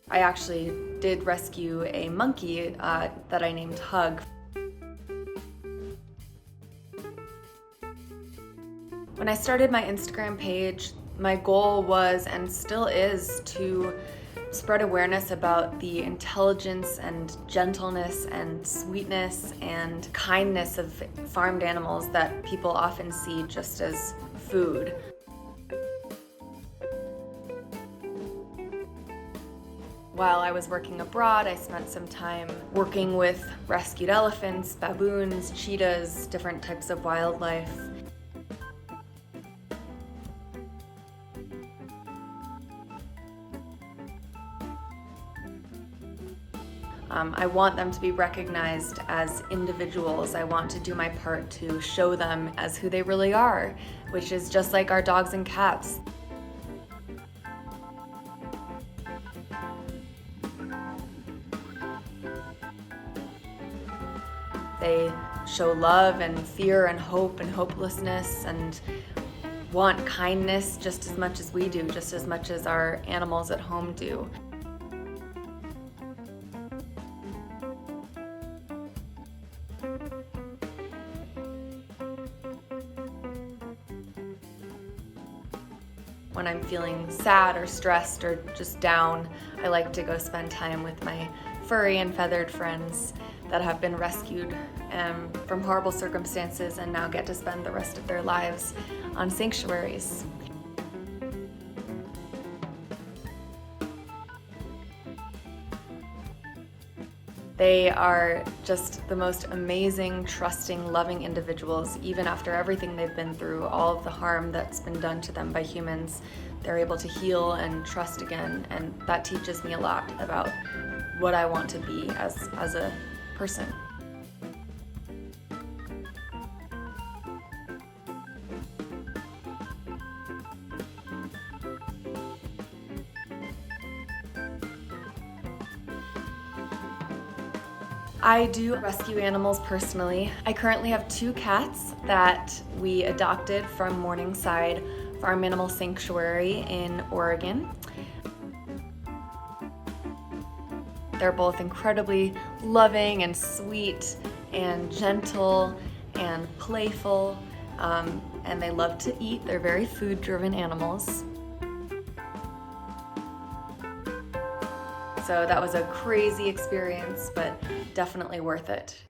I actually did rescue a monkey that I named Hug. When I started my Instagram page, my goal was and still is to spread awareness about the intelligence and gentleness and sweetness and kindness of farmed animals that people often see just as food. While I was working abroad, I spent some time working with rescued elephants, baboons, cheetahs, different types of wildlife. I want them to be recognized as individuals. I want to do my part to show them as who they really are, which is just like our dogs and cats. They show love and fear and hope and hopelessness and want kindness just as much as we do, just as much as our animals at home do. When I'm feeling sad or stressed or just down, I like to go spend time with my furry and feathered friends that have been rescued from horrible circumstances and now get to spend the rest of their lives on sanctuaries. They are just the most amazing, trusting, loving individuals. Even after everything they've been through, all of the harm that's been done to them by humans, they're able to heal and trust again, and that teaches me a lot about what I want to be as a person. I do rescue animals personally. I currently have 2 cats that we adopted from Morningside Farm Animal Sanctuary in Oregon. They're both incredibly loving and sweet and gentle and playful, and they love to eat. They're very food-driven animals. So that was a crazy experience, but definitely worth it.